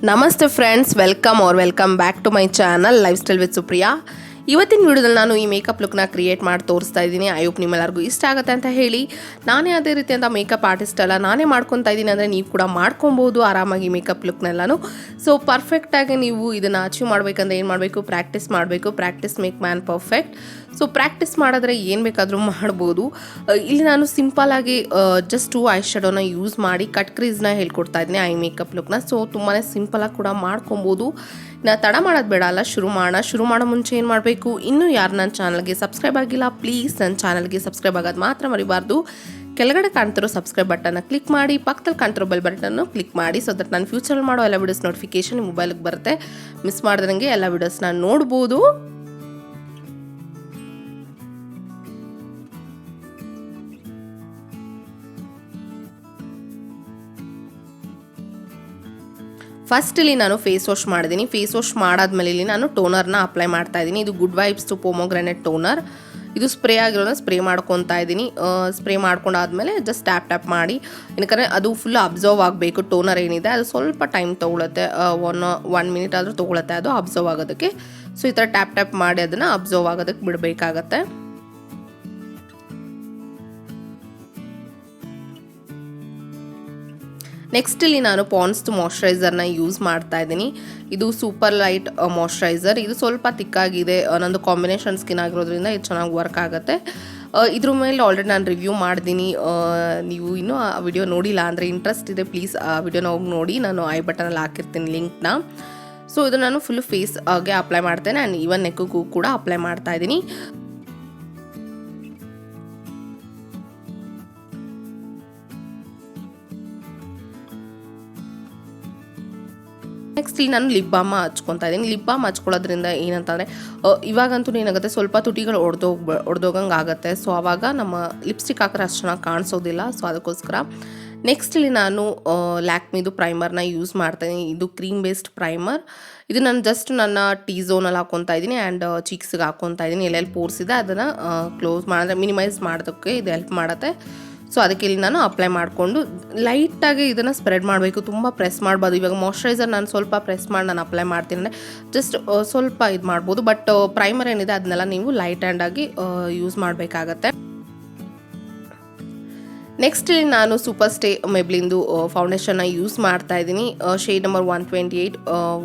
ನಮಸ್ತೆ friends, welcome back to my channel lifestyle with Supriya. ಇವತ್ತಿನ ವಿಡಿಯೋದಲ್ಲಿ ನಾನು ಈ ಮೇಕಪ್ ಲುಕ್ನ ಕ್ರಿಯೇಟ್ ಮಾಡಿ ತೋರಿಸ್ತಾ ಇದ್ದೀನಿ. ಐ ಹೋಪ್ ನಿಮ್ಮೆಲ್ಲರಿಗೂ ಇಷ್ಟ ಆಗುತ್ತೆ ಅಂತ ಹೇಳಿ. ನಾನೇ ಅದೇ ರೀತಿಯಂಥ ಮೇಕಪ್ ಆರ್ಟಿಸ್ಟ್ ಅಲ್ಲ, ನಾನೇ ಮಾಡ್ಕೊತಾ ಇದ್ದೀನಿ ಅಂದರೆ ನೀವು ಕೂಡ ಮಾಡ್ಕೊಬೋದು ಆರಾಮಾಗಿ ಮೇಕಪ್ ಲುಕ್ನೆಲ್ಲನೂ. ಸೊ ಪರ್ಫೆಕ್ಟಾಗಿ ನೀವು ಇದನ್ನು ಅಚೀವ್ ಮಾಡಬೇಕಂದ್ರೆ ಏನು ಮಾಡಬೇಕು? Practice make man perfect. So practice ಮಾಡಿದ್ರೆ ಏನು ಬೇಕಾದರೂ ಮಾಡ್ಬೋದು. ಇಲ್ಲಿ ನಾನು ಸಿಂಪಲಾಗಿ ಜಸ್ಟ್ 2 ಐ ಶ್ಯಾಡೋನ ಯೂಸ್ ಮಾಡಿ ಕಟ್ ಕ್ರೀಸ್ನ ಹೇಳ್ಕೊಡ್ತಾ ಇದ್ದೀನಿ ಐ ಮೇಕಪ್ ಲುಕ್ನ. ಸೊ ತುಂಬಾ ಸಿಂಪಲಾಗಿ ಕೂಡ ಮಾಡ್ಕೊಬೋದು. ತಡ ಮಾಡೋದು ಬೇಡ ಅಲ್ಲ, ಶುರು ಮಾಡೋ ಮುಂಚೆ ಏನು ಮಾಡಬೇಕು? ಇನ್ನೂ ಯಾರು ನನ್ನ ಚಾನಲ್ಗೆ ಸಬ್ಸ್ಕ್ರೈಬ್ ಆಗಿಲ್ಲ, ಪ್ಲೀಸ್ ನನ್ನ ಚಾನಲ್ಗೆ ಸಬ್ಸ್ಕ್ರೈಬ್ ಆಗೋದು ಮಾತ್ರ ಮರಿಬಾರ್ದು. ಕೆಳಗಡೆ ಕಾಣ್ತಿರೋ ಸಬ್ಸ್ಕ್ರೈಬ್ ಬಟನ್ನ ಕ್ಲಿಕ್ ಮಾಡಿ, ಪಕ್ಕದಲ್ಲಿ ಕಾಣ್ತಿರೋ ಬೆಲ್ ಬಟನ್ನು ಕ್ಲಿಕ್ ಮಾಡಿ. ಸೊ ದಟ್ ನಾನು ಫ್ಯೂಚರಲ್ಲಿ ಮಾಡೋ ಎಲ್ಲ ವೀಡಿಯೋಸ್ ನೋಟಿಫಿಕೇಶನ್ ಮೊಬೈಲಿಗೆ ಬರುತ್ತೆ. ಮಿಸ್ ಮಾಡ್ದಂಗೆ ಎಲ್ಲ ವೀಡಿಯೋಸ್ನ ನೋಡ್ಬೋದು. ಫಸ್ಟ್ ಇಲ್ಲಿ ನಾನು ಫೇಸ್ ವಾಶ್ ಮಾಡಿದ್ದೀನಿ. ಫೇಸ್ ವಾಶ್ ಮಾಡಾದ್ಮೇಲೆ ಇಲ್ಲಿ ನಾನು ಟೋನರ್ನ ಅಪ್ಲೈ ಮಾಡ್ತಾ ಇದ್ದೀನಿ. ಇದು ಗುಡ್ ವೈಬ್ಸ್ ಟು ಪೊಮೊಗ್ರಾನೇಟ್ ಟೋನರ್. ಇದು ಸ್ಪ್ರೇ ಆಗಿರೋದನ್ನ ಸ್ಪ್ರೇ ಮಾಡ್ಕೊತಾ ಇದ್ದೀನಿ. ಸ್ಪ್ರೇ ಮಾಡ್ಕೊಂಡಾದ್ಮೇಲೆ ಜಸ್ಟ್ ಟ್ಯಾಪ್ ಮಾಡಿ, ಯಾಕಂದರೆ ಅದು ಫುಲ್ ಅಬ್ಸರ್ವ್ ಆಗಬೇಕು. ಟೋನರ್ ಏನಿದೆ ಅದು ಸ್ವಲ್ಪ ಟೈಮ್ ತೊಗೊಳುತ್ತೆ, 1 ಮಿನಿಟ್ ಆದರೂ ತೊಗೊಳುತ್ತೆ ಅದು ಅಬ್ಸರ್ವ್ ಆಗೋದಕ್ಕೆ. ಸೊ ಈ ಥರ ಟ್ಯಾಪ್ ಮಾಡಿ ಅದನ್ನು ಅಬ್ಸರ್ವ್ ಆಗೋದಕ್ಕೆ ಬಿಡಬೇಕಾಗತ್ತೆ. ನೆಕ್ಸ್ಟ್ ಇಲ್ಲಿ ನಾನು ಪಾಂಡ್ಸ್ ಮಾಯ್ಶ್ಚರೈಸರ್ನ ಯೂಸ್ ಮಾಡ್ತಾ ಇದ್ದೀನಿ. ಇದು ಸೂಪರ್ ಲೈಟ್ ಮಾಯ್ಶ್ಚರೈಸರ್. ಇದು ಸ್ವಲ್ಪ ತಿಕ್ಕಾಗಿದೆ, ನಂದು ಕಾಂಬಿನೇಷನ್ ಸ್ಕಿನ್ ಆಗಿರೋದ್ರಿಂದ ಇದು ಚೆನ್ನಾಗಿ ವರ್ಕ್ ಆಗುತ್ತೆ. ಇದ್ರ ಮೇಲೆ ಆಲ್ರೆಡಿ ನಾನು ರಿವ್ಯೂ ಮಾಡಿದ್ದೀನಿ. ನೀವು ಇನ್ನೂ ಆ ವಿಡಿಯೋ ನೋಡಿಲ್ಲ ಅಂದರೆ ಇಂಟ್ರೆಸ್ಟ್ ಇದೆ, ಪ್ಲೀಸ್ ಆ ವಿಡಿಯೋನ ಹೋಗಿ ನೋಡಿ. ನಾನು ಐ ಬಟನಲ್ಲಿ ಹಾಕಿರ್ತೀನಿ ಲಿಂಕ್ನ. ಸೊ ಇದು ನಾನು ಫುಲ್ ಫೇಸ್ಗೆ ಅಪ್ಲೈ ಮಾಡ್ತೇನೆ ಆ್ಯಂಡ್ ಈವನ್ ನೆಕ್ಗೂ ಕೂಡ ಅಪ್ಲೈ ಮಾಡ್ತಾ ಇದ್ದೀನಿ. ನೆಕ್ಸ್ಟ್ ಇಲ್ಲಿ ನಾನು ಲಿಪ್ ಬಾಮ್ ಹಚ್ಕೊತಾ ಇದ್ದೀನಿ. ಲಿಪ್ ಬಾಮ್ ಹಚ್ಕೊಳ್ಳೋದ್ರಿಂದ ಏನಂತಂದರೆ ಇವಾಗಂತೂ ಏನಾಗುತ್ತೆ, ಸ್ವಲ್ಪ ತುಟಿಗಳು ಒಡೆದೋಗಂಗೆ ಆಗುತ್ತೆ. ಸೊ ಆವಾಗ ನಮ್ಮ ಲಿಪ್ಸ್ಟಿಕ್ ಹಾಕಿದ್ರೆ ಅಷ್ಟು ಚೆನ್ನಾಗಿ ಕಾಣಿಸೋದಿಲ್ಲ. ಸೊ ಅದಕ್ಕೋಸ್ಕರ ನೆಕ್ಸ್ಟ್ ಇಲ್ಲಿ ನಾನು ಲ್ಯಾಕ್ಮಿದು ಪ್ರೈಮರ್ನ ಯೂಸ್ ಮಾಡ್ತಾಯಿದ್ದೀನಿ. ಇದು ಕ್ರೀಮ್ ಬೇಸ್ಡ್ ಪ್ರೈಮರ್. ಇದು ನಾನು ಜಸ್ಟ್ ನನ್ನ ಟೀ ಝೋನಲ್ಲಿ ಹಾಕ್ಕೊತಾ ಇದ್ದೀನಿ ಆ್ಯಂಡ್ ಚೀಕ್ಸ್ಗೆ ಹಾಕ್ಕೊತಾ ಇದ್ದೀನಿ. ಎಲ್ಲೆಲ್ಲಿ ಪೋರ್ಸ್ ಇದೆ ಅದನ್ನು ಕ್ಲೋಸ್ ಮಾಡಿದ್ರೆ ಮಿನಿಮೈಸ್ ಮಾಡೋದಕ್ಕೆ ಇದು ಹೆಲ್ಪ್ ಮಾಡುತ್ತೆ. ಸೊ ಅದಕ್ಕೆ ಇಲ್ಲಿ ನಾನು ಅಪ್ಲೈ ಮಾಡಿಕೊಂಡು ಲೈಟಾಗಿ ಇದನ್ನು ಸ್ಪ್ರೆಡ್ ಮಾಡಬೇಕು, ತುಂಬ ಪ್ರೆಸ್ ಮಾಡ್ಬೋದು. ಇವಾಗ ಮಾಯ್ಶ್ಚರೈಸರ್ ನಾನು ಸ್ವಲ್ಪ ಪ್ರೆಸ್ ಮಾಡಿ ನಾನು ಅಪ್ಲೈ ಮಾಡ್ತೀನಿ ಅಂದರೆ ಜಸ್ಟ್ ಸ್ವಲ್ಪ ಇದು ಮಾಡ್ಬೋದು. ಬಟ್ ಪ್ರೈಮರ್ ಏನಿದೆ ಅದನ್ನೆಲ್ಲ ನೀವು ಲೈಟ್ ಹ್ಯಾಂಡಾಗಿ ಯೂಸ್ ಮಾಡಬೇಕಾಗತ್ತೆ. ನೆಕ್ಸ್ಟ್ ಇಲ್ಲಿ ನಾನು ಸೂಪರ್ ಸ್ಟೇ ಮೆಬ್ಲಿಂದು ಫೌಂಡೇಶನ್ನ ಯೂಸ್ ಮಾಡ್ತಾ ಇದ್ದೀನಿ. Shade number 128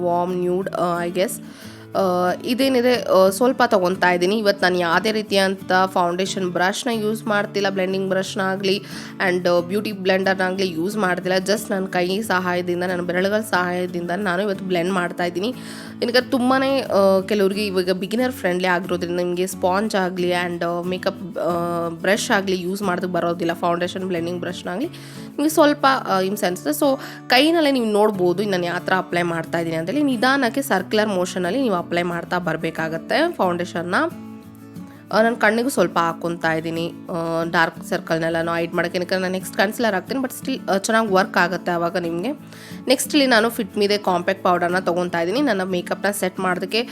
warm nude I guess. ಇದೇನಿದೆ ಸ್ವಲ್ಪ ತೊಗೊತಾ ಇದ್ದೀನಿ. ಇವತ್ತು ನಾನು ಯಾವುದೇ ರೀತಿಯಂಥ ಫೌಂಡೇಶನ್ ಬ್ರಷ್ನ ಯೂಸ್ ಮಾಡ್ತಿಲ್ಲ, ಬ್ಲೆಂಡಿಂಗ್ ಬ್ರಷ್ನ ಆಗಲಿ ಆ್ಯಂಡ್ ಬ್ಯೂಟಿ ಬ್ಲೆಂಡರ್ನಾಗಲಿ ಯೂಸ್ ಮಾಡ್ತಿಲ್ಲ. ಜಸ್ಟ್ ನನ್ನ ಕೈ ಸಹಾಯದಿಂದ, ನನ್ನ ಬೆರಳುಗಳ ಸಹಾಯದಿಂದ ನಾನು ಇವತ್ತು ಬ್ಲೆಂಡ್ ಮಾಡ್ತಾ ಇದ್ದೀನಿ. ಏನಕ್ಕೆ ತುಂಬಾ ಕೆಲವ್ರಿಗೆ ಇವಾಗ ಬಿಗಿನರ್ ಫ್ರೆಂಡ್ಲಿ ಆಗಿರೋದ್ರಿಂದ ನಿಮಗೆ ಸ್ಪಾಂಜ್ ಆಗಲಿ ಆ್ಯಂಡ್ ಮೇಕಪ್ ಬ್ರಷ್ ಆಗಲಿ ಯೂಸ್ ಮಾಡೋದಕ್ಕೆ ಬರೋದಿಲ್ಲ. ಫೌಂಡೇಶನ್ ಬ್ಲೆಂಡಿಂಗ್ ಬ್ರಷ್ನಾಗಲಿ ನಿಮಗೆ ಸ್ವಲ್ಪ ಹಿಂಸೆ ಅನಿಸುತ್ತೆ. ಸೊ ಕೈನಲ್ಲೇ ನೀವು ನೋಡ್ಬೋದು ನಾನು ಯಾವ ಥರ ಅಪ್ಲೈ ಮಾಡ್ತಾ ಇದ್ದೀನಿ ಅಂತೇಳಿ. ನಿಧಾನಕ್ಕೆ ಸರ್ಕ್ಯುಲರ್ ಮೋಷನಲ್ಲಿ ನೀವು ಅಪ್ಲೈ ಮಾಡ್ತಾ ಬರಬೇಕಾಗತ್ತೆ ಫೌಂಡೇಶನ್ನ. ನಾನು ಕಣ್ಣಿಗೂ ಸ್ವಲ್ಪ ಹಾಕ್ಕೊತಾ ಇದ್ದೀನಿ, ಡಾರ್ಕ್ ಸರ್ಕಲ್ನೆಲ್ಲ ಹೈಡ್ ಮಾಡೋಕ್ಕೆ. ಯಾಕಂದರೆ ನಾನು ನೆಕ್ಸ್ಟ್ ಕನ್ಸಿಲರ್ ಹಾಕ್ತೀನಿ, ಬಟ್ ಸ್ಟಿಲ್ ಚೆನ್ನಾಗಿ ವರ್ಕ್ ಆಗುತ್ತೆ ಆವಾಗ ನಿಮಗೆ. ನೆಕ್ಸ್ಟ್ ಇಲ್ಲಿ ನಾನು ಫಿಟ್ ಮೀದೆ ಕಾಂಪ್ಯಾಕ್ಟ್ ಪೌಡರ್ನ ತೊಗೊತಾ ಇದ್ದೀನಿ ನನ್ನ ಮೇಕಪ್ನ ಸೆಟ್ ಮಾಡೋದಕ್ಕೆ.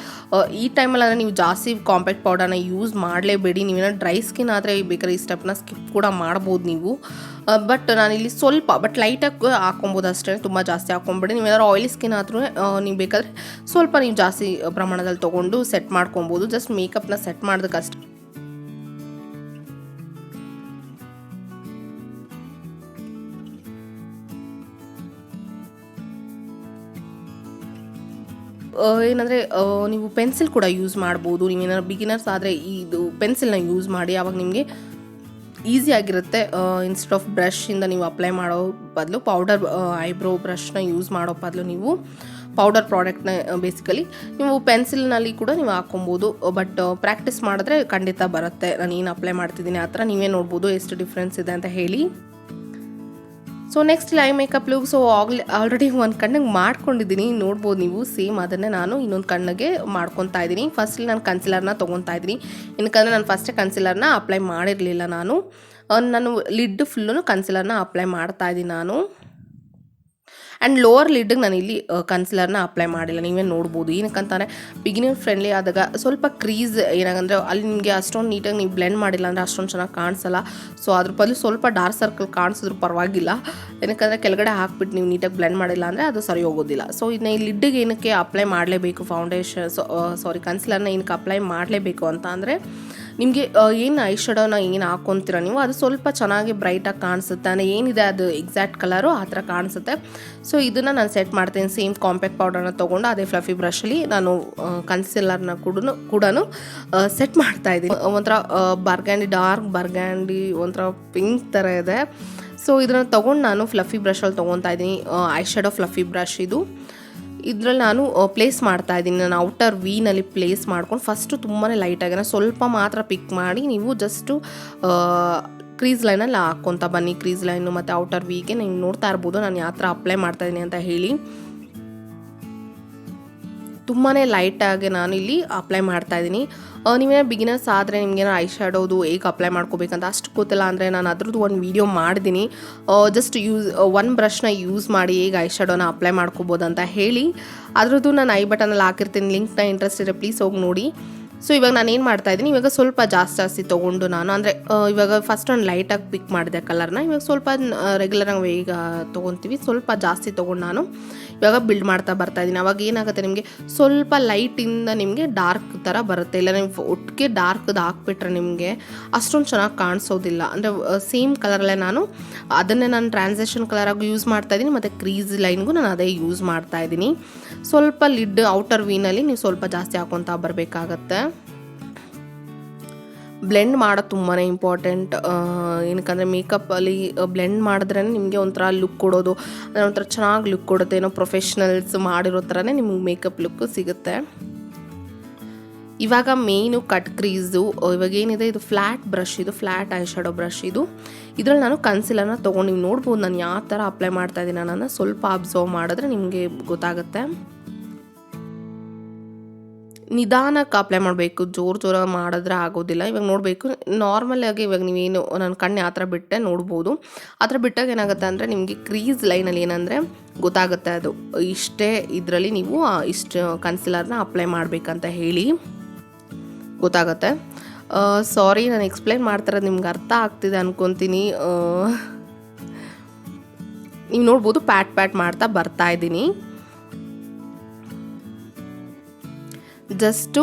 ಈ ಟೈಮಲ್ಲಿ ನೀವು ಜಾಸ್ತಿ ಕಾಂಪ್ಯಾಕ್ಟ್ ಪೌಡರ್ನ ಯೂಸ್ ಮಾಡಲೇಬೇಡಿ. ನೀವೇನೋ ಡ್ರೈ ಸ್ಕಿನ್ ಆದರೆ ಬೇಕಾದ್ರೆ ಈ ಸ್ಟೆಪ್ನ ಸ್ಕಿಪ್ ಕೂಡ ಮಾಡ್ಬೋದು ನೀವು. ಬಟ್ ನಾನಿಲ್ಲಿ ಸ್ವಲ್ಪ ಲೈಟಾಗಿ ಹಾಕೊಬೋದು ಅಷ್ಟೇ, ತುಂಬ ಜಾಸ್ತಿ ಹಾಕ್ಕೊಂಬಿಡಿ. ನೀವೇನಾದ್ರು ಆಯಿಲಿ ಸ್ಕಿನ್ ಆದ್ರೂ ನೀವು ಬೇಕಾದರೆ ಸ್ವಲ್ಪ ನೀವು ಜಾಸ್ತಿ ಪ್ರಮಾಣದಲ್ಲಿ ತೊಗೊಂಡು ಸೆಟ್ ಮಾಡ್ಕೊಬೋದು. ಜಸ್ಟ್ ಮೇಕಪ್ನ ಸೆಟ್ ಮಾಡೋದಕ್ಕೆ ಅಷ್ಟೇ. ಏನಂದರೆ ನೀವು ಪೆನ್ಸಿಲ್ ಕೂಡ ಯೂಸ್ ಮಾಡ್ಬೋದು. ನೀವೇನಾದ್ರು ಬಿಗಿನರ್ಸ್ ಆದರೆ ಇದು ಪೆನ್ಸಿಲ್ನ ಯೂಸ್ ಮಾಡಿ, ಆವಾಗ ನಿಮಗೆ ಈಸಿ ಆಗಿರುತ್ತೆ. ಇನ್ಸ್ಟೆಡ್ ಆಫ್ ಬ್ರಷಿಂದ ನೀವು ಅಪ್ಲೈ ಮಾಡೋ ಬದಲು ಪೌಡರ್ ಐಬ್ರೋ ಬ್ರಷ್ನ ಯೂಸ್ ಮಾಡೋ ಬದಲು ನೀವು ಪೌಡರ್ ಪ್ರಾಡಕ್ಟ್ನ ಬೇಸಿಕಲಿ ನೀವು ಪೆನ್ಸಿಲ್ನಲ್ಲಿ ಕೂಡ ನೀವು ಹಾಕ್ಕೊಬೋದು. ಬಟ್ ಪ್ರಾಕ್ಟೀಸ್ ಮಾಡಿದ್ರೆ ಖಂಡಿತ ಬರುತ್ತೆ. ನಾನು ಏನು ಅಪ್ಲೈ ಮಾಡ್ತಿದ್ದೀನಿ ಆ ಥರ ನೀವೇ ನೋಡ್ಬೋದು ಎಷ್ಟು ಡಿಫ್ರೆನ್ಸ್ ಇದೆ ಅಂತ ಹೇಳಿ. So next I makeup look. So already ಒಂದು ಕಣ್ಣಿಗೆ ಮಾಡ್ಕೊಂಡಿದ್ದೀನಿ, ನೋಡ್ಬೋದು ನೀವು. ಸೇಮ್ ಅದನ್ನೇ ನಾನು ಇನ್ನೊಂದು ಕಣ್ಣಿಗೆ ಮಾಡ್ಕೊತಾ ಇದ್ದೀನಿ. ಫಸ್ಟ್ಲಿ ನಾನು ಕನ್ಸಿಲರ್ನ ತೊಗೊತಾ ಇದ್ದೀನಿ. ಏನಕ್ಕಂದರೆ ನಾನು ಫಸ್ಟೇ ಕನ್ಸಿಲರ್ನ ಅಪ್ಲೈ ಮಾಡಿರಲಿಲ್ಲ. ನಾನು ಲಿಡ್ ಫುಲ್ಲು ಕನ್ಸಿಲರ್ನ ಅಪ್ಲೈ ಮಾಡ್ತಾ ಇದ್ದೀನಿ ನಾನು. ಆ್ಯಂಡ್ ಲೋವರ್ ಲಿಡ್ಗೆ ನಾನು ಇಲ್ಲಿ ಕನ್ಸಿಲರ್ನ ಅಪ್ಲೈ ಮಾಡಿಲ್ಲ, ನೀವೇ ನೋಡ್ಬೋದು. ಏನಕ್ಕಂತಾನೆ ಬಿಗಿನರ್ ಫ್ರೆಂಡ್ಲಿ ಆದಾಗ ಸ್ವಲ್ಪ ಕ್ರೀಸ್ ಏನಾಗಂದರೆ ಅಲ್ಲಿ ನಿಮಗೆ ಅಷ್ಟೊಂದು ನೀಟಾಗಿ ನೀವು ಬ್ಲೆಂಡ್ ಮಾಡಿಲ್ಲ ಅಂದರೆ ಅಷ್ಟೊಂದು ಚೆನ್ನಾಗಿ ಕಾಣಿಸಲ್ಲ. ಸೊ ಅದ್ರ ಬದಲು ಸ್ವಲ್ಪ ಡಾರ್ಕ್ ಸರ್ಕಲ್ ಕಾಣಿಸಿದ್ರು ಪರವಾಗಿಲ್ಲ, ಏನಕ್ಕಂದರೆ ಕೆಳಗಡೆ ಹಾಕ್ಬಿಟ್ಟು ನೀವು ನೀಟಾಗಿ ಬ್ಲೆಂಡ್ ಮಾಡಿಲ್ಲ ಅಂದರೆ ಅದು ಸರಿ ಹೋಗೋದಿಲ್ಲ. ಸೊ ಇದನ್ನ ಈ ಲಿಡ್ಡಿಗೆ ಏನಕ್ಕೆ ಅಪ್ಲೈ ಮಾಡಲೇಬೇಕು ಫೌಂಡೇಶನ್ ಕನ್ಸಿಲರ್ನ ಏನಕ್ಕೆ ಅಪ್ಲೈ ಮಾಡಲೇಬೇಕು ಅಂತ ಅಂದರೆ ನಿಮಗೆ ಏನು ಐ ಶೆಡೋನ ಏನು ಹಾಕ್ಕೊತೀರ ನೀವು ಅದು ಸ್ವಲ್ಪ ಚೆನ್ನಾಗಿ ಬ್ರೈಟಾಗಿ ಕಾಣಿಸುತ್ತೆ, ಅಂದರೆ ಏನಿದೆ ಅದು ಎಕ್ಸಾಕ್ಟ್ ಕಲರು ಆ ಥರ ಕಾಣಿಸುತ್ತೆ. ಸೊ ಇದನ್ನು ನಾನು ಸೆಟ್ ಮಾಡ್ತೀನಿ. ಸೇಮ್ ಕಾಂಪ್ಯಾಕ್ಟ್ ಪೌಡರ್ನ ತೊಗೊಂಡು ಅದೇ ಫ್ಲಫಿ ಬ್ರಷಲ್ಲಿ ನಾನು ಕನ್ಸಿಲರ್ನ ಕೂಡ ಸೆಟ್ ಮಾಡ್ತಾಯಿದ್ದೀನಿ. ಒಂಥರ ಬರ್ಗ್ಯಾಂಡಿ, ಡಾರ್ಕ್ ಬರ್ಗ್ಯಾಂಡಿ, ಒಂಥರ ಪಿಂಕ್ ಥರ ಇದೆ. ಸೊ ಇದನ್ನು ತೊಗೊಂಡು ನಾನು ಫ್ಲಫಿ ಬ್ರಷಲ್ಲಿ ತೊಗೊತಾ ಇದ್ದೀನಿ. ಐ ಶೆಡೋ ಫ್ಲಫಿ ಬ್ರಷ್ ಇದು. ಇದರಲ್ಲಿ ನಾನು ಪ್ಲೇಸ್ ಮಾಡ್ತಾ ಇದ್ದೀನಿ. ನಾನು ಔಟರ್ ವೀನಲ್ಲಿ ಪ್ಲೇಸ್ ಮಾಡ್ಕೊಂಡು ಫಸ್ಟು ತುಂಬಾ ಲೈಟಾಗಿ ಸ್ವಲ್ಪ ಮಾತ್ರ ಪಿಕ್ ಮಾಡಿ ನೀವು ಜಸ್ಟು ಕ್ರೀಸ್ ಲೈನಲ್ಲಿ ಹಾಕ್ಕೊತ ಬನ್ನಿ. ಕ್ರೀಸ್ ಲೈನು ಮತ್ತು ಔಟರ್ ವೀಗೆ ನೀವು ನೋಡ್ತಾ ಇರ್ಬೋದು ನಾನು ಯಾವ ಥರ ಅಪ್ಲೈ ಮಾಡ್ತಾಯಿದ್ದೀನಿ ಅಂತ ಹೇಳಿ. ತುಂಬಾ ಲೈಟಾಗಿ ನಾನು ಇಲ್ಲಿ ಅಪ್ಲೈ ಮಾಡ್ತಾಯಿದ್ದೀನಿ. ನೀವೇನೋ ಬಿಗಿನರ್ಸ್ ಆದರೆ ನಿಮಗೇನೋ ಐ ಶ್ಯಾಡೋದು ಹೇಗೆ ಅಪ್ಲೈ ಮಾಡ್ಕೋಬೇಕಂತ ಅಷ್ಟು ಗೊತ್ತಿಲ್ಲ ಅಂದರೆ ನಾನು ಅದ್ರದ್ದು ಒಂದು ವೀಡಿಯೋ ಮಾಡಿದ್ದೀನಿ. ಜಸ್ಟ್ ಒನ್ ಬ್ರಷ್ನ ಯೂಸ್ ಮಾಡಿ ಹೇಗೆ ಐ ಶ್ಯಾಡೋನ ಅಪ್ಲೈ ಮಾಡ್ಕೋಬೋದು ಅಂತ ಹೇಳಿ. ಅದ್ರದ್ದು ನಾನು ಐ ಬಟನಲ್ಲಿ ಹಾಕಿರ್ತೀನಿ, ಲಿಂಕ್ನ ಇಂಟ್ರೆಸ್ಟ್ ಇದ್ದರೆ ಪ್ಲೀಸ್ ಹೋಗಿ ನೋಡಿ. ಸೊ ಇವಾಗ ನಾನು ಏನು ಮಾಡ್ತಾಯಿದ್ದೀನಿ, ಇವಾಗ ಸ್ವಲ್ಪ ಜಾಸ್ತಿ ತೊಗೊಂಡು ನಾನು ಅಂದರೆ ಇವಾಗ ಫಸ್ಟ್ ಒಂದು ಲೈಟಾಗಿ ಪಿಕ್ ಮಾಡಿದೆ ಕಲರ್ನ. ಇವಾಗ ಸ್ವಲ್ಪ ರೆಗ್ಯುಲರಾಗಿ ಈಗ ತೊಗೊತೀವಿ, ಸ್ವಲ್ಪ ಜಾಸ್ತಿ ತೊಗೊಂಡು ನಾನು ಇವಾಗ ಬಿಲ್ಡ್ ಮಾಡ್ತಾ ಬರ್ತಾಯಿದ್ದೀನಿ. ಅವಾಗ ಏನಾಗುತ್ತೆ ನಿಮಗೆ ಸ್ವಲ್ಪ ಲೈಟಿಂದ ನಿಮಗೆ ಡಾರ್ಕ್ ಥರ ಬರುತ್ತೆ. ಇಲ್ಲ ನೀವು ಒಟ್ಟಿಗೆ ಡಾರ್ಕ್ದು ಹಾಕ್ಬಿಟ್ರೆ ನಿಮಗೆ ಅಷ್ಟೊಂದು ಚೆನ್ನಾಗಿ ಕಾಣಿಸೋದಿಲ್ಲ. ಅಂದರೆ ಸೇಮ್ ಕಲರಲ್ಲೇ ಅದನ್ನೇ ನಾನು ಟ್ರಾನ್ಸಾಕ್ಷನ್ ಕಲರಾಗಿ ಯೂಸ್ ಮಾಡ್ತಾಯಿದ್ದೀನಿ ಮತ್ತು ಕ್ರೀಸ್ ಲೈನ್ಗೂ ನಾನು ಅದೇ ಯೂಸ್ ಮಾಡ್ತಾಯಿದ್ದೀನಿ. ಸ್ವಲ್ಪ ಲಿಡ್ ಔಟರ್ ವೀನಲ್ಲಿ ನೀವು ಸ್ವಲ್ಪ ಜಾಸ್ತಿ ಹಾಕ್ಕೊತಾ ಬರಬೇಕಾಗತ್ತೆ. ಬ್ಲೆಂಡ್ ಮಾಡೋದು ತುಂಬಾ ಇಂಪಾರ್ಟೆಂಟ್. ಏನಕ್ಕಂದರೆ ಮೇಕಪ್ಪಲ್ಲಿ ಬ್ಲೆಂಡ್ ಮಾಡಿದ್ರೇ ನಿಮಗೆ ಒಂಥರ ಲುಕ್ ಕೊಡೋದು, ಅಂದರೆ ಒಂಥರ ಚೆನ್ನಾಗಿ ಲುಕ್ ಕೊಡುತ್ತೆ. ಏನೋ ಪ್ರೊಫೆಷ್ನಲ್ಸ್ ಮಾಡಿರೋ ಥರನೇ ನಿಮಗೆ ಮೇಕಪ್ ಲುಕ್ ಸಿಗುತ್ತೆ. ಇವಾಗ ಮೇಯ್ನು ಕಟ್ ಕ್ರೀಸು. ಇವಾಗ ಏನಿದೆ ಇದು ಫ್ಲ್ಯಾಟ್ ಬ್ರಷ್, ಇದು ಫ್ಲ್ಯಾಟ್ ಐ ಶ್ಯಾಡೋ ಬ್ರಷ್ ಇದು. ಇದರಲ್ಲಿ ನಾನು ಕನ್ಸಿಲರ್ನ ತೊಗೊಂಡು ನೀವು ನೋಡ್ಬೋದು ನಾನು ಯಾವ ಥರ ಅಪ್ಲೈ ಮಾಡ್ತಾಯಿದ್ದೀನಿ. ನಾನು ಸ್ವಲ್ಪ ಅಬ್ಸರ್ವ್ ಮಾಡಿದ್ರೆ ನಿಮಗೆ ಗೊತ್ತಾಗುತ್ತೆ. ನಿಧಾನಕ್ಕೆ ಅಪ್ಲೈ ಮಾಡಬೇಕು, ಜೋರಾಗಿ ಮಾಡಿದ್ರೆ ಆಗೋದಿಲ್ಲ. ಇವಾಗ ನೋಡಬೇಕು ನಾರ್ಮಲಾಗಿ ಇವಾಗ ನೀವೇನು ನನ್ನ ಕಣ್ಣು ಆ ಥರ ಬಿಟ್ಟೆ ನೋಡ್ಬೋದು. ಆ ಥರ ಬಿಟ್ಟಾಗ ಏನಾಗುತ್ತೆ ಅಂದರೆ ನಿಮಗೆ ಕ್ರೀಸ್ ಲೈನಲ್ಲಿ ಏನಂದರೆ ಗೊತ್ತಾಗುತ್ತೆ ಅದು ಇಷ್ಟೇ ಇದರಲ್ಲಿ ನೀವು ಇಷ್ಟು ಕನ್ಸಿಲರ್ನ ಅಪ್ಲೈ ಮಾಡಬೇಕಂತ ಹೇಳಿ ಗೊತ್ತಾಗುತ್ತೆ. ಸಾರಿ ನಾನು ಎಕ್ಸ್ಪ್ಲೈನ್ ಮಾಡ್ತಿರೋದು ನಿಮ್ಗೆ ಅರ್ಥ ಆಗ್ತಿದೆ ಅನ್ಕೊತೀನಿ. ನೀವು ನೋಡ್ಬೋದು ಪ್ಯಾಟ್ ಮಾಡ್ತಾ ಬರ್ತಾಯಿದ್ದೀನಿ. ಜಸ್ಟು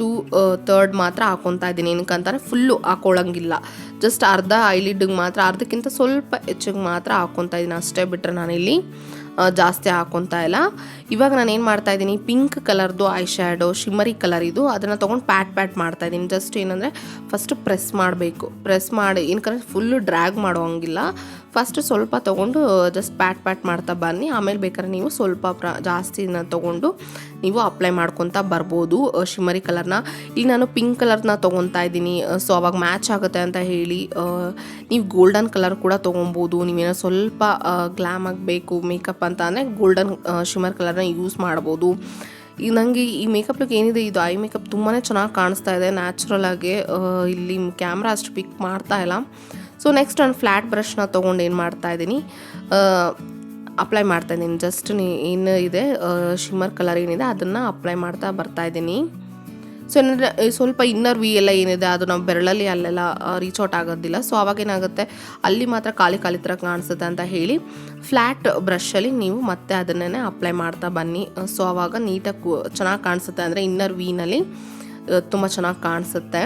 2/3 ಮಾತ್ರ ಹಾಕ್ಕೊತಾ ಇದ್ದೀನಿ. ಏನಕ್ಕಂತಾರೆ ಫುಲ್ಲು ಹಾಕೊಳ್ಳೋಂಗಿಲ್ಲ, ಜಸ್ಟ್ ಅರ್ಧ ಐಲಿಡ್ಗೆ ಮಾತ್ರ, ಅರ್ಧಕ್ಕಿಂತ ಸ್ವಲ್ಪ ಹೆಚ್ಚಿಗೆ ಮಾತ್ರ ಹಾಕ್ಕೊತಾ ಇದ್ದೀನಿ ಅಷ್ಟೇ, ಬಿಟ್ಟರೆ ನಾನಿಲ್ಲಿ ಜಾಸ್ತಿ ಹಾಕ್ಕೊತಾ ಇಲ್ಲ. ಇವಾಗ ನಾನು ಏನು ಮಾಡ್ತಾಯಿದ್ದೀನಿ, ಪಿಂಕ್ ಕಲರ್ದು ಐ ಶ್ಯಾಡೋ ಶಿಮ್ಮರಿ ಕಲರ್ ಇದು, ಅದನ್ನು ತೊಗೊಂಡು ಪ್ಯಾಟ್ ಮಾಡ್ತಾಯಿದ್ದೀನಿ. ಜಸ್ಟ್ ಏನಂದರೆ ಫಸ್ಟು ಪ್ರೆಸ್ ಮಾಡಬೇಕು, ಪ್ರೆಸ್ ಮಾಡಿ ಏನಕ್ಕಂದರೆ ಫುಲ್ಲು ಡ್ರ್ಯಾಗ್ ಮಾಡೋಂಗಿಲ್ಲ. ಫಸ್ಟು ಸ್ವಲ್ಪ ತೊಗೊಂಡು ಜಸ್ಟ್ ಪ್ಯಾಟ್ ಮಾಡ್ತಾ ಬನ್ನಿ. ಆಮೇಲೆ ಬೇಕಾದ್ರೆ ನೀವು ಸ್ವಲ್ಪ ಜಾಸ್ತಿನ ತೊಗೊಂಡು ನೀವು ಅಪ್ಲೈ ಮಾಡ್ಕೊತಾ ಬರ್ಬೋದು ಶಿಮ್ಮರಿ ಕಲರ್ನ. ಈಗ ನಾನು ಪಿಂಕ್ ಕಲರ್ನ ತೊಗೊತಾ ಇದ್ದೀನಿ. ಸೊ ಅವಾಗ ಮ್ಯಾಚ್ ಆಗುತ್ತೆ ಅಂತ ಹೇಳಿ ನೀವು ಗೋಲ್ಡನ್ ಕಲರ್ ಕೂಡ ತೊಗೊಬೋದು. ನೀವೇನೋ ಸ್ವಲ್ಪ ಗ್ಲಾಮ್ ಆಗಬೇಕು ಮೇಕಪ್ ಅಂತ ಅಂದರೆ ಗೋಲ್ಡನ್ ಶಿಮ್ಮರ್ ಕಲರ್ನ ಯೂಸ್ ಮಾಡ್ಬೋದು. ಈಗ ನನಗೆ ಈ ಮೇಕಪ್ ಲುಕ್ ಏನಿದೆ ಇದು ಐ ಮೇಕಪ್ ತುಂಬಾ ಚೆನ್ನಾಗಿ ಕಾಣಿಸ್ತಾ ಇದೆ ನ್ಯಾಚುರಲಾಗಿ. ಇಲ್ಲಿ ಕ್ಯಾಮ್ರಾ ಅಷ್ಟು ಪಿಕ್ ಮಾಡ್ತಾ ಇಲ್ಲ. ಸೊ ನೆಕ್ಸ್ಟ್ ನಾನು ಫ್ಲ್ಯಾಟ್ ಬ್ರಷ್ನ ತೊಗೊಂಡು ಏನು ಮಾಡ್ತಾಯಿದ್ದೀನಿ, ಅಪ್ಲೈ ಮಾಡ್ತಾಯಿದ್ದೀನಿ. ಜಸ್ಟ್ ಏನು ಇದೆ ಶಿಮ್ಮರ್ ಕಲರ್ ಏನಿದೆ ಅದನ್ನು ಅಪ್ಲೈ ಮಾಡ್ತಾ ಬರ್ತಾಯಿದ್ದೀನಿ. ಸೊ ಏನಂದರೆ ಸ್ವಲ್ಪ ಇನ್ನರ್ ವಿ ಎಲ್ಲ ಏನಿದೆ ಅದು ನಾವು ಬೆರಳಲ್ಲಿ ಅಲ್ಲೆಲ್ಲ ರೀಚ್ ಔಟ್ ಆಗೋದಿಲ್ಲ. ಸೊ ಅವಾಗೇನಾಗುತ್ತೆ ಅಲ್ಲಿ ಮಾತ್ರ ಖಾಲಿ ಥರ ಕಾಣಿಸುತ್ತೆ ಅಂತ ಹೇಳಿ ಫ್ಲ್ಯಾಟ್ ಬ್ರಷಲ್ಲಿ ನೀವು ಮತ್ತೆ ಅದನ್ನೇ ಅಪ್ಲೈ ಮಾಡ್ತಾ ಬನ್ನಿ. ಸೊ ಆವಾಗ ನೀಟಾಗಿ ಚೆನ್ನಾಗಿ ಕಾಣಿಸುತ್ತೆ, ಅಂದರೆ ಇನ್ನರ್ ವಿನಲ್ಲಿ ತುಂಬ ಚೆನ್ನಾಗಿ ಕಾಣಿಸುತ್ತೆ.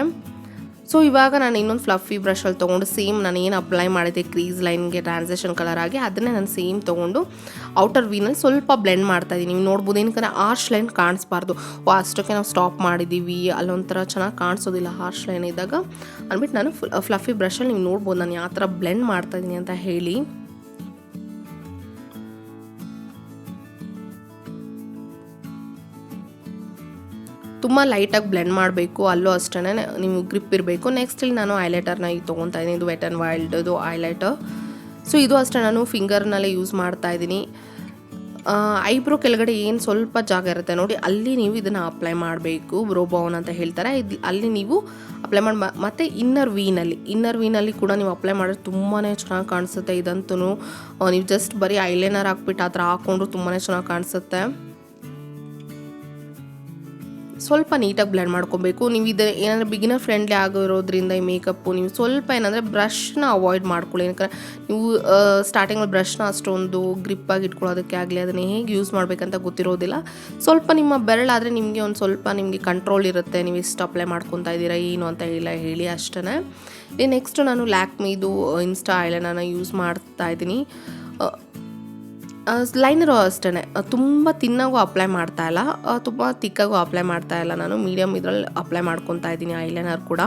ಸೊ ಇವಾಗ ನಾನು ಇನ್ನೊಂದು ಫ್ಲಫಿ ಬ್ರಷಲ್ಲಿ ತೊಗೊಂಡು ಸೇಮ್ ನಾನು ಏನು ಅಪ್ಲೈ ಮಾಡಿದ್ದೆ ಕ್ರೀಸ್ ಲೈನ್ಗೆ ಟ್ರಾನ್ಸಾಕ್ಷನ್ ಕಲರ್ ಆಗಿ ಅದನ್ನೇ ನಾನು ಸೇಮ್ ತೊಗೊಂಡು ಔಟರ್ ವಿನಲ್ಲಿ ಸ್ವಲ್ಪ ಬ್ಲೆಂಡ್ ಮಾಡ್ತಾಯಿದ್ದೀನಿ. ನೀವು ನೋಡ್ಬೋದು, ಏನಕ್ಕೆ ಹಾರ್ಶ್ ಲೈನ್ ಕಾಣಿಸ್ಬಾರ್ದು. ಅಷ್ಟಕ್ಕೆ ನಾವು ಸ್ಟಾಪ್ ಮಾಡಿದ್ದೀವಿ, ಅಲ್ಲೊಂಥರ ಚೆನ್ನಾಗಿ ಕಾಣಿಸೋದಿಲ್ಲ ಹಾರ್ಶ್ ಲೈನ್ ಇದ್ದಾಗ ಅಂದ್ಬಿಟ್ಟು ನಾನು ಫ್ಲಫಿ ಬ್ರಷಲ್ಲಿ ನೀವು ನೋಡ್ಬೋದು ನಾನು ಯಾವ ಥರ ಬ್ಲೆಂಡ್ ಮಾಡ್ತಾಯಿದ್ದೀನಿ ಅಂತ ಹೇಳಿ. ತುಂಬ ಲೈಟಾಗಿ ಬ್ಲೆಂಡ್ ಮಾಡಬೇಕು, ಅಲ್ಲೂ ಅಷ್ಟೇ ನೀವು ಗ್ರಿಪ್ ಇರಬೇಕು. ನೆಕ್ಸ್ಟ್ ಇಲ್ಲಿ ನಾನು ಐಲೈಟರ್ನ ಈಗ ತೊಗೊತಾ ಇದ್ದೀನಿ, ಇದು ವೆಟ್ ಆ್ಯಂಡ್ ವೈಲ್ಡ್ದು ಐಲೈಟರ್. ಸೊ ಇದು ಅಷ್ಟೇ ನಾನು ಫಿಂಗರ್ನಲ್ಲೇ ಯೂಸ್ ಮಾಡ್ತಾಯಿದ್ದೀನಿ. ಐಬ್ರೋ ಕೆಳಗಡೆ ಏನು ಸ್ವಲ್ಪ ಜಾಗ ಇರುತ್ತೆ ನೋಡಿ, ಅಲ್ಲಿ ನೀವು ಇದನ್ನು ಅಪ್ಲೈ ಮಾಡಬೇಕು. ಬ್ರೋ ಬೌನ್ ಅಂತ ಹೇಳ್ತಾರೆ, ಇದು ಅಲ್ಲಿ ನೀವು ಅಪ್ಲೈ ಮಾಡಿ. ಮತ್ತು ಇನ್ನರ್ ವೀನಲ್ಲಿ ಕೂಡ ನೀವು ಅಪ್ಲೈ ಮಾಡಿದ್ರೆ ತುಂಬಾ ಚೆನ್ನಾಗಿ ಕಾಣಿಸುತ್ತೆ. ಇದಂತೂ ನೀವು ಜಸ್ಟ್ ಬರೀ ಐಲೈನರ್ ಹಾಕ್ಬಿಟ್ಟು ಆ ಥರ ಹಾಕ್ಕೊಂಡ್ರು ತುಂಬಾ ಚೆನ್ನಾಗಿ ಕಾಣಿಸುತ್ತೆ. ಸ್ವಲ್ಪ ನೀಟಾಗಿ ಬ್ಲೆಂಡ್ ಮಾಡ್ಕೊಬೇಕು. ನೀವು ಇದು ಏನಂದರೆ ಬಿಗಿನರ್ ಫ್ರೆಂಡ್ಲಿ ಆಗಿರೋದ್ರಿಂದ ಈ ಮೇಕಪ್ಪು ನೀವು ಸ್ವಲ್ಪ ಏನಂದರೆ ಬ್ರಷ್ನ ಅವಾಯ್ಡ್ ಮಾಡ್ಕೊಳ್ಳಿ. ಯಾಕಂದರೆ ನೀವು ಸ್ಟಾರ್ಟಿಂಗಲ್ಲಿ ಬ್ರಷ್ನ ಅಷ್ಟೊಂದು ಗ್ರಿಪ್ಪಾಗಿ ಇಟ್ಕೊಳ್ಳೋದಕ್ಕೆ ಆಗಲಿ, ಅದನ್ನು ಹೇಗೆ ಯೂಸ್ ಮಾಡಬೇಕಂತ ಗೊತ್ತಿರೋದಿಲ್ಲ. ಸ್ವಲ್ಪ ನಿಮ್ಮ ಬೆರಳಾದರೆ ನಿಮಗೆ ಒಂದು ಸ್ವಲ್ಪ ನಿಮಗೆ ಕಂಟ್ರೋಲ್ ಇರುತ್ತೆ, ನೀವು ಎಷ್ಟು ಅಪ್ಲೈ ಮಾಡ್ಕೊತಾ ಇದ್ದೀರಾ ಏನು ಅಂತ ಹೇಳಿ ಅಷ್ಟೇ. ನೆಕ್ಸ್ಟ್ ನಾನು ಲ್ಯಾಕ್ಮಿದು ಇನ್ಸ್ಟಾ ಐಲೈನರ್ನ ಯೂಸ್ ಮಾಡ್ತಾ ಇದ್ದೀನಿ. ಲೈನರು ಅಷ್ಟೇ, ತುಂಬ ತಿನ್ನಾಗೂ ಅಪ್ಲೈ ಮಾಡ್ತಾಯಿಲ್ಲ, ತುಂಬ ತಿಕ್ಕಾಗೂ ಅಪ್ಲೈ ಮಾಡ್ತಾಯಿಲ್ಲ. ನಾನು ಮೀಡಿಯಮ್ ಇದರಲ್ಲಿ ಅಪ್ಲೈ ಮಾಡ್ಕೊತಾ ಇದ್ದೀನಿ ಐಲೈನರ್ ಕೂಡ.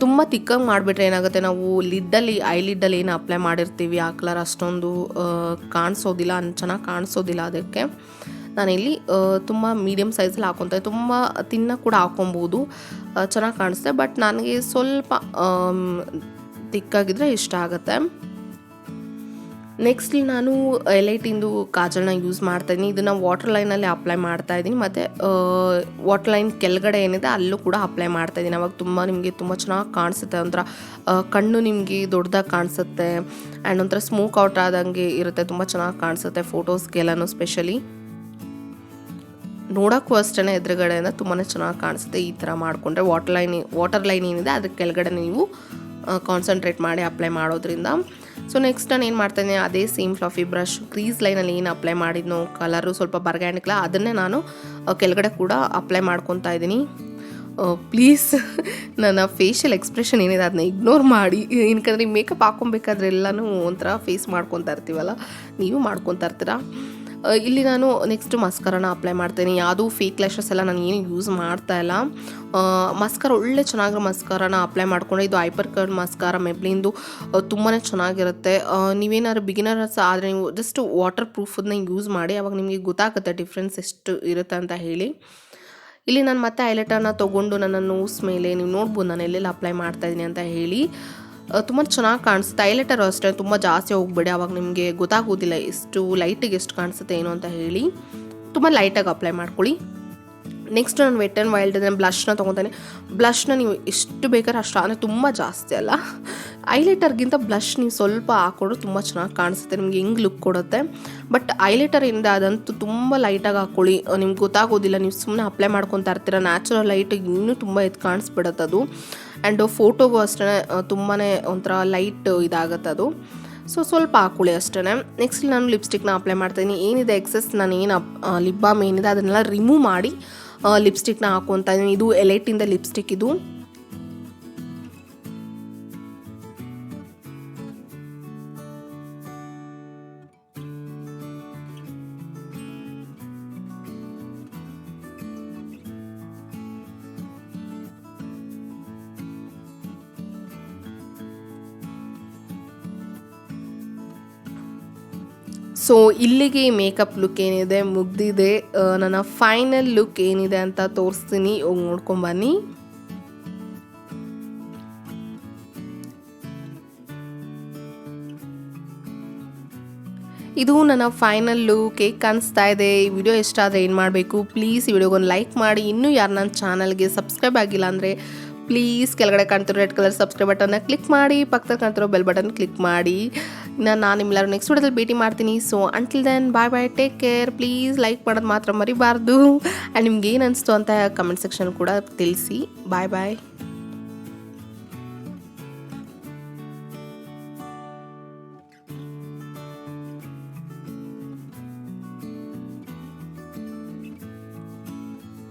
ತುಂಬ ತಿಕ್ಕಾಗಿ ಮಾಡಿಬಿಟ್ರೆ ಏನಾಗುತ್ತೆ, ನಾವು ಐಲಿಡ್ಡಲ್ಲಿ ಏನು ಅಪ್ಲೈ ಮಾಡಿರ್ತೀವಿ ಆ ಕಲರ್ ಅಷ್ಟೊಂದು ಕಾಣಿಸೋದಿಲ್ಲ, ಚೆನ್ನಾಗಿ ಕಾಣಿಸೋದಿಲ್ಲ. ಅದಕ್ಕೆ ನಾನಿಲ್ಲಿ ತುಂಬ ಮೀಡಿಯಮ್ ಸೈಜಲ್ಲಿ ಹಾಕ್ಕೊತಾ, ತುಂಬ ತಿನ್ನ ಕೂಡ ಹಾಕ್ಕೊಬೋದು, ಚೆನ್ನಾಗಿ ಕಾಣಿಸುತ್ತೆ. ಬಟ್ ನನಗೆ ಸ್ವಲ್ಪ ತಿಕ್ಕಾಗಿದ್ದರೆ ಇಷ್ಟ ಆಗುತ್ತೆ. ನೆಕ್ಸ್ಟ್ ನಾನು ಎಲೈಟಿಂದು ಕಾಜಲ್ನ ಯೂಸ್ ಮಾಡ್ತಾಯಿದ್ದೀನಿ. ಇದನ್ನು ವಾಟರ್ ಲೈನಲ್ಲಿ ಅಪ್ಲೈ ಮಾಡ್ತಾಯಿದ್ದೀನಿ, ಮತ್ತು ವಾಟರ್ ಲೈನ್ ಕೆಳಗಡೆ ಏನಿದೆ ಅಲ್ಲೂ ಕೂಡ ಅಪ್ಲೈ ಮಾಡ್ತಾಯಿದ್ದೀನಿ. ಅವಾಗ ನಿಮಗೆ ತುಂಬ ಚೆನ್ನಾಗಿ ಕಾಣಿಸುತ್ತೆ. ಒಂಥರ ಕಣ್ಣು ನಿಮಗೆ ದೊಡ್ಡದಾಗಿ ಕಾಣಿಸುತ್ತೆ, ಆ್ಯಂಡ್ ಒಂಥರ ಸ್ಮೋಕ್ ಔಟ್ ಆದಂಗೆ ಇರುತ್ತೆ, ತುಂಬ ಚೆನ್ನಾಗಿ ಕಾಣಿಸುತ್ತೆ ಫೋಟೋಸ್ಗೆಲ್ಲನೂ. ಸ್ಪೆಷಲಿ ನೋಡೋಕ್ಕೂ ಅಷ್ಟೇ ಎದುರುಗಡೆಯಿಂದ ತುಂಬಾ ಚೆನ್ನಾಗಿ ಕಾಣಿಸುತ್ತೆ. ಈ ಥರ ಮಾಡಿಕೊಂಡ್ರೆ ವಾಟರ್ ಲೈನ್ ಏನಿದೆ ಅದ್ರ ಕೆಳಗಡೆ ನೀವು ಕಾನ್ಸಂಟ್ರೇಟ್ ಮಾಡಿ ಅಪ್ಲೈ ಮಾಡೋದ್ರಿಂದ. ಸೊ ನೆಕ್ಸ್ಟ್ ನಾನು ಏನು ಮಾಡ್ತಾಯಿದ್ದೀನಿ, ಅದೇ ಸೇಮ್ ಫ್ಲಫಿ ಬ್ರಷ್ ಕ್ರೀಸ್ ಲೈನಲ್ಲಿ ಏನು ಅಪ್ಲೈ ಮಾಡಿದ್ನೋ ಕಲರು ಸ್ವಲ್ಪ ಬರ್ಗ್ಯಾನಿಕ್ಲ, ಅದನ್ನೇ ನಾನು ಕೆಳಗಡೆ ಕೂಡ ಅಪ್ಲೈ ಮಾಡ್ಕೊತಾ ಇದ್ದೀನಿ. ಪ್ಲೀಸ್ ನನ್ನ ಫೇಶಿಯಲ್ ಎಕ್ಸ್ಪ್ರೆಷನ್ ಏನಿದೆ ಅದನ್ನ ಇಗ್ನೋರ್ ಮಾಡಿ, ಏನಕ್ಕಂದರೆ ಮೇಕಪ್ ಹಾಕ್ಕೊಬೇಕಾದ್ರೆ ಎಲ್ಲನೂ ಒಂಥರ ಫೇಸ್ ಮಾಡ್ಕೊತಾ ಇರ್ತೀವಲ್ಲ, ನೀವು ಮಾಡ್ಕೊತಾ ಇರ್ತೀರ. ಇಲ್ಲಿ ನಾನು ನೆಕ್ಸ್ಟ್ ಮಸ್ಕರನ ಅಪ್ಲೈ ಮಾಡ್ತೀನಿ. ಯಾವುದೂ ಫೇಕ್ ಲ್ಯಾಶಸ್ ಎಲ್ಲ ನಾನು ಏನು ಯೂಸ್ ಮಾಡ್ತಾಯಿಲ್ಲ. ಮಸ್ಕರ ಒಳ್ಳೆ ಚೆನ್ನಾಗಿರೋ ಮಸ್ಕರನ ಅಪ್ಲೈ ಮಾಡ್ಕೊಂಡೆ. ಇದು ಹೈಪರ್ ಕರ್ಲ್ ಮಸ್ಕಾರ ಮೆಬ್ಲಿನ್ದು, ತುಂಬಾ ಚೆನ್ನಾಗಿರುತ್ತೆ. ನೀವೇನಾದ್ರು ಬಿಗಿನರ್ಸ್ ಆದರೆ ನೀವು ಜಸ್ಟ್ ವಾಟರ್ ಪ್ರೂಫನ್ನ ಯೂಸ್ ಮಾಡಿ, ಅವಾಗ ನಿಮಗೆ ಗೊತ್ತಾಗುತ್ತೆ ಡಿಫ್ರೆನ್ಸ್ ಎಷ್ಟು ಇರುತ್ತೆ ಅಂತ ಹೇಳಿ. ಇಲ್ಲಿ ನಾನು ಮತ್ತೆ ಹೈಲೈಟರ್ನ ತೊಗೊಂಡು ನನ್ನ ನೋಸ್ ಮೇಲೆ ನೀವು ನೋಡ್ಬೋದು ನಾನು ಎಲ್ಲೆಲ್ಲ ಅಪ್ಲೈ ಮಾಡ್ತಾಯಿದ್ದೀನಿ ಅಂತ ಹೇಳಿ. ತುಂಬ ಚೆನ್ನಾಗಿ ಕಾಣಿಸುತ್ತೆ. ಹೈಲೈಟರ್ ಅಷ್ಟೇ ತುಂಬ ಜಾಸ್ತಿ ಹೋಗ್ಬೇಡಿ, ಆವಾಗ ನಿಮಗೆ ಗೊತ್ತಾಗೋದಿಲ್ಲ ಎಷ್ಟು ಲೈಟಿಗೆ ಎಷ್ಟು ಕಾಣಿಸುತ್ತೆ ಏನು ಅಂತ ಹೇಳಿ. ತುಂಬ ಲೈಟಾಗಿ ಅಪ್ಲೈ ಮಾಡ್ಕೊಳ್ಳಿ. ನೆಕ್ಸ್ಟ್ ನಾನು ವೆಟ್ ಆ್ಯಂಡ್ ವೈಲ್ಡ್ ಅಂದರೆ ಬ್ಲಷ್ನ ತೊಗೊತಾನೆ. ಬ್ಲಷ್ನ ನೀವು ಎಷ್ಟು ಬೇಕಾದ್ರೆ ಅಷ್ಟು, ಅಂದರೆ ತುಂಬ ಜಾಸ್ತಿ ಅಲ್ಲ, ಹೈಲೈಟರ್ಗಿಂತ ಬ್ಲಷ್ ನೀವು ಸ್ವಲ್ಪ ಹಾಕ್ಕೊಂಡ್ರೆ ತುಂಬ ಚೆನ್ನಾಗಿ ಕಾಣಿಸುತ್ತೆ, ನಿಮಗೆ ಹೆಂಗೆ ಲುಕ್ ಕೊಡುತ್ತೆ. ಬಟ್ ಹೈಲೈಟರ್ ಏನಿದೆ ಅದಂತೂ ತುಂಬ ಲೈಟಾಗಿ ಹಾಕ್ಕೊಳ್ಳಿ, ನಿಮ್ಗೆ ಗೊತ್ತಾಗೋದಿಲ್ಲ. ನೀವು ಸುಮ್ಮನೆ ಅಪ್ಲೈ ಮಾಡ್ಕೊತಾ ಇರ್ತೀರ, ನ್ಯಾಚುರಲ್ ಲೈಟಿಗೆ ಇನ್ನೂ ತುಂಬ ಕಾಣಿಸ್ಬಿಡುತ್ತೆ ಅದು. ಆ್ಯಂಡ್ ಫೋಟೋಗೂ ಅಷ್ಟೇ ತುಂಬಾ ಒಂಥರ ಲೈಟ್ ಇದಾಗುತ್ತೆ ಅದು. ಸೊ ಸ್ವಲ್ಪ ಹಾಕ್ಕೊಳ್ಳಿ ಅಷ್ಟೇ. ನೆಕ್ಸ್ಟ್ ನಾನು ಲಿಪ್ಸ್ಟಿಕ್ನ ಅಪ್ಲೈ ಮಾಡ್ತಾಯಿದ್ದೀನಿ. ಏನಿದೆ ಎಕ್ಸೆಸ್ ನಾನು ಏನು ಲಿಪ್ ಬಾಮ್ ಏನಿದೆ ಅದನ್ನೆಲ್ಲ ರಿಮೂವ್ ಮಾಡಿ ಲಿಪ್ಸ್ಟಿಕ್ನ ಹಾಕ್ಕೊತಾ ಇದ್ದೀನಿ. ಇದು ಎಲೈಟಿಂದ ಲಿಪ್ಸ್ಟಿಕ್ ಇದು. ಸೊ ಇಲ್ಲಿಗೆ ಮೇಕಪ್ ಲುಕ್ ಏನಿದೆ ಮುಗ್ದಿದೆ. ನನ್ನ ಫೈನಲ್ ಲುಕ್ ಏನಿದೆ ಅಂತ ತೋರಿಸ್ತೀನಿ, ಹೋಗಿ ನೋಡ್ಕೊಂಬನ್ನಿ. ಇದು ನನ್ನ ಫೈನಲ್ ಲುಕ್. ಹೇಗೆ ಕಾಣಿಸ್ತಾ ಇದೆ? ಈ ವಿಡಿಯೋ ಇಷ್ಟ ಆದರೆ ಏನು ಮಾಡಬೇಕು, ಪ್ಲೀಸ್ ಈ ವಿಡಿಯೋಗೊಂದು ಲೈಕ್ ಮಾಡಿ. ಇನ್ನೂ ಯಾರು ನನ್ನ ಚಾನಲ್ಗೆ ಸಬ್ಸ್ಕ್ರೈಬ್ ಆಗಿಲ್ಲ ಅಂದರೆ ಪ್ಲೀಸ್ ಕೆಳಗಡೆ ಕಾಣ್ತಿರೋ ರೆಡ್ ಕಲರ್ ಸಬ್ಸ್ಕ್ರೈಬ್ ಬಟನ್ನ ಕ್ಲಿಕ್ ಮಾಡಿ, ಪಕ್ಕದಲ್ಲಿ ಕಾಣ್ತಿರೋ ಬೆಲ್ ಬಟನ್ ಕ್ಲಿಕ್ ಮಾಡಿ. ನಾನು ನಿಮ್ಮೆಲ್ಲರೂ ನೆಕ್ಸ್ಟ್ ವಿಡಿಯೋದಲ್ಲಿ ಭೇಟಿ ಮಾಡ್ತೀನಿ. So until then bye, take care. Please like ಮಾಡೋದು ಮಾತ್ರ ಮರಿಬಾರ್ದು. ಆ್ಯಂಡ್ ನಿಮ್ಗೆ ಏನು ಅನಿಸ್ತು ಅಂತ ಕಮೆಂಟ್ ಸೆಕ್ಷನ್ ಕೂಡ ತಿಳಿಸಿ. ಬಾಯ್.